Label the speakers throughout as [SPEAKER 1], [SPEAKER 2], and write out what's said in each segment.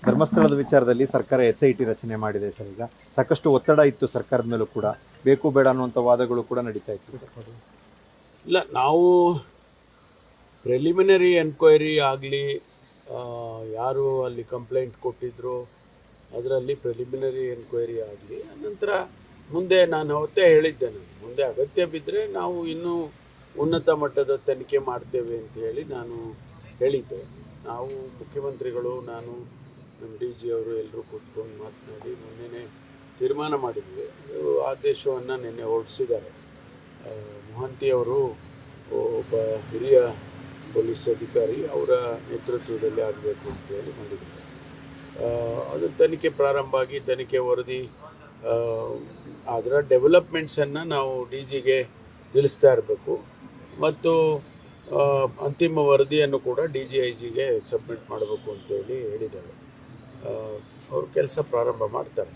[SPEAKER 1] ಧರ್ಮಸ್ಥಳದ ವಿಚಾರದಲ್ಲಿ ಸರ್ಕಾರ SIT ರಚನೆ ಮಾಡಿದೆ ಸರ್. ಈಗ ಸಾಕಷ್ಟು ಒತ್ತಡ ಇತ್ತು ಸರ್ಕಾರದ ಮೇಲೂ ಕೂಡ, ಬೇಕು ಬೇಡ ಅನ್ನುವಂಥ ವಾದಗಳು ಕೂಡ ನಡೀತಾ ಇತ್ತು ಸರ್.
[SPEAKER 2] ಇಲ್ಲ, ನಾವು ಪ್ರಿಲಿಮಿನರಿ ಎನ್ಕ್ವೈರಿ ಆಗಲಿ, ಯಾರು ಅಲ್ಲಿ ಕಂಪ್ಲೇಂಟ್ ಕೊಟ್ಟಿದ್ರು ಅದರಲ್ಲಿ ಪ್ರಿಲಿಮಿನರಿ ಎನ್ಕ್ವೈರಿ ಆಗಲಿ, ಅನಂತರ ಮುಂದೆ ನಾನು ಅವತ್ತೇ ಹೇಳಿದ್ದೆ, ಮುಂದೆ ಅಗತ್ಯ ಬಿದ್ದರೆ ನಾವು ಇನ್ನೂ ಉನ್ನತ ಮಟ್ಟದ ತನಿಖೆ ಮಾಡ್ತೇವೆ ಅಂತ ಹೇಳಿ ನಾನು ಹೇಳಿದ್ದೆ. ನಾವು ಮುಖ್ಯಮಂತ್ರಿಗಳು, ನಾನು, ನಮ್ಮ DG ಅವರು ಎಲ್ಲರೂ ಕೂತ್ಕೊಂಡು ಮಾತನಾಡಿ ಮೊನ್ನೆನೇ ತೀರ್ಮಾನ ಮಾಡಿದ್ವಿ. ಆದೇಶವನ್ನು ನಿನ್ನೆ ಹೊರಡಿಸಿದ್ದಾರೆ. ಮೊಹಂತಿಯವರು ಒಬ್ಬ ಹಿರಿಯ ಪೊಲೀಸ್ ಅಧಿಕಾರಿ, ಅವರ ನೇತೃತ್ವದಲ್ಲಿ ಆಗಬೇಕು ಅಂತೇಳಿ ಮಾಡಿದ್ದಾರೆ. ಅದು ತನಿಖೆ ಪ್ರಾರಂಭ ಆಗಿ ತನಿಖೆ ವರದಿ, ಅದರ ಡೆವಲಪ್ಮೆಂಟ್ಸನ್ನು ನಾವು DGಗೆ ತಿಳಿಸ್ತಾ ಇರಬೇಕು ಮತ್ತು ಅಂತಿಮ ವರದಿಯನ್ನು ಕೂಡ DGIGಗೆ ಸಬ್ಮಿಟ್ ಮಾಡಬೇಕು ಅಂತೇಳಿ ಹೇಳಿದ್ದಾರೆ. ಅವರು ಕೆಲಸ ಪ್ರಾರಂಭ ಮಾಡ್ತಾರೆ.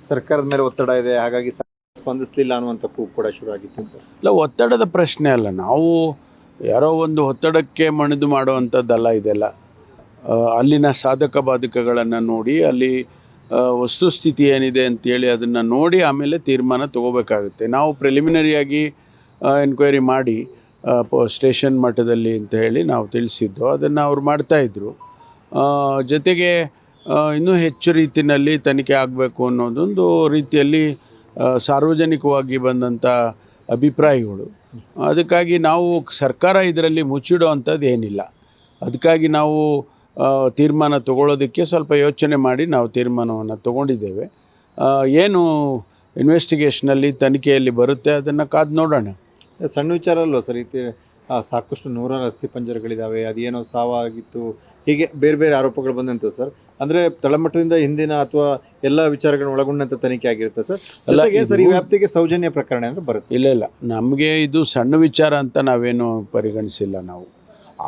[SPEAKER 1] ಸರ್ಕಾರದ ಮೇಲೆ ಒತ್ತಡ ಇದೆ, ಹಾಗಾಗಿ ಸ್ಪಂದಿಸಲಿಲ್ಲ ಅನ್ನುವಂಥ ಕೂಗು ಕೂಡ ಶುರು ಆಗಿತ್ತು ಸರ್.
[SPEAKER 2] ಇಲ್ಲ, ಒತ್ತಡದ ಪ್ರಶ್ನೆ ಅಲ್ಲ, ನಾವು ಯಾರೋ ಒಂದು ಒತ್ತಡಕ್ಕೆ ಮಣಿದು ಮಾಡುವಂಥದ್ದಲ್ಲ ಇದೆಲ್ಲ. ಅಲ್ಲಿನ ಸಾಧಕ ಬಾಧಕಗಳನ್ನು ನೋಡಿ, ಅಲ್ಲಿ ವಸ್ತುಸ್ಥಿತಿ ಏನಿದೆ ಅಂತೇಳಿ ಅದನ್ನು ನೋಡಿ ಆಮೇಲೆ ತೀರ್ಮಾನ ತೊಗೋಬೇಕಾಗುತ್ತೆ. ನಾವು ಪ್ರಿಲಿಮಿನರಿಯಾಗಿ ಎನ್ಕ್ವೈರಿ ಮಾಡಿ ಸ್ಟೇಷನ್ ಮಟ್ಟದಲ್ಲಿ ಅಂತ ಹೇಳಿ ನಾವು ತಿಳಿಸಿದ್ದು, ಅದನ್ನು ಅವ್ರು ಮಾಡ್ತಾಯಿದ್ರು. ಜೊತೆಗೆ ಇನ್ನೂ ಹೆಚ್ಚು ರೀತಿಯಲ್ಲಿ ತನಿಖೆ ಆಗಬೇಕು ಅನ್ನೋದೊಂದು ರೀತಿಯಲ್ಲಿ ಸಾರ್ವಜನಿಕವಾಗಿ ಬಂದಂಥ ಅಭಿಪ್ರಾಯಗಳು. ಅದಕ್ಕಾಗಿ ನಾವು ಸರ್ಕಾರ ಇದರಲ್ಲಿ ಮುಚ್ಚಿಡೋ ಅಂಥದ್ದು ಏನಿಲ್ಲ. ಅದಕ್ಕಾಗಿ ನಾವು ತೀರ್ಮಾನ ತಗೊಳ್ಳೋದಕ್ಕೆ ಸ್ವಲ್ಪ ಯೋಚನೆ ಮಾಡಿ ನಾವು ತೀರ್ಮಾನವನ್ನು ತಗೊಂಡಿದ್ದೇವೆ. ಏನು ಇನ್ವೆಸ್ಟಿಗೇಷನಲ್ಲಿ ತನಿಖೆಯಲ್ಲಿ ಬರುತ್ತೆ ಅದನ್ನು ಕಾದು ನೋಡೋಣ.
[SPEAKER 1] ಸಣ್ಣ ವಿಚಾರ ಅಲ್ವ ಸರ್, ಸಾಕಷ್ಟು ನೂರಾರು ಅಸ್ಥಿಪಂಜರಗಳಿದ್ದಾವೆ, ಅದೇನೋ ಸಾವಾಗಿತ್ತು, ಹೀಗೆ ಬೇರೆ ಬೇರೆ ಆರೋಪಗಳು ಬಂದಂತ ಸರ್. ಅಂದರೆ ತಳಮಟ್ಟದಿಂದ ಹಿಂದಿನ ಅಥವಾ ಎಲ್ಲ ವಿಚಾರಗಳನ್ನ ಒಳಗೊಂಡಂಥ ತನಿಖೆ ಆಗಿರುತ್ತೆ ಸರ್. ಜೊತೆಗೆ ಸರ್, ಈ ವ್ಯಾಪ್ತಿಗೆ ಸೌಜನ್ಯ ಪ್ರಕರಣ ಅಂದರೆ ಬರುತ್ತೆ?
[SPEAKER 2] ಇಲ್ಲ, ನಮಗೆ ಇದು ಸಣ್ಣ ವಿಚಾರ ಅಂತ ನಾವೇನು ಪರಿಗಣಿಸಿಲ್ಲ. ನಾವು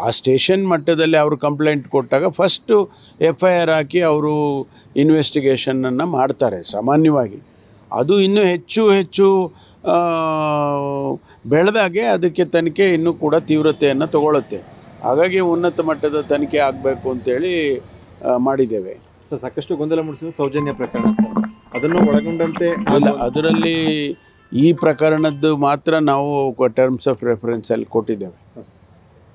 [SPEAKER 2] ಆ ಸ್ಟೇಷನ್ ಮಟ್ಟದಲ್ಲಿ ಅವರು ಕಂಪ್ಲೇಂಟ್ ಕೊಟ್ಟಾಗ ಫಸ್ಟು FIR ಹಾಕಿ ಅವರು ಇನ್ವೆಸ್ಟಿಗೇಷನನ್ನು ಮಾಡ್ತಾರೆ ಸಾಮಾನ್ಯವಾಗಿ. ಅದು ಇನ್ನೂ ಹೆಚ್ಚು ಬೆಳೆದಾಗೆ ಅದಕ್ಕೆ ತನಿಖೆ ಇನ್ನೂ ಕೂಡ ತೀವ್ರತೆಯನ್ನು ತಗೊಳ್ಳುತ್ತೆ. ಹಾಗಾಗಿ ಉನ್ನತ ಮಟ್ಟದ ತನಿಖೆ ಆಗಬೇಕು ಅಂತೇಳಿ ಮಾಡಿದ್ದೇವೆ.
[SPEAKER 1] ಸಾಕಷ್ಟು ಗೊಂದಲ ಮೂಡಿಸಿದ ಸೌಜನ್ಯ ಪ್ರಕರಣ ಸರ್, ಅದನ್ನು ಒಳಗೊಂಡಂತೆ
[SPEAKER 2] ಇಲ್ಲ, ಅದರಲ್ಲಿ ಈ ಪ್ರಕರಣದ್ದು ಮಾತ್ರ ನಾವು ಟರ್ಮ್ಸ್ ಆಫ್ ರೆಫರೆನ್ಸಲ್ಲಿ ಕೊಟ್ಟಿದ್ದೇವೆ.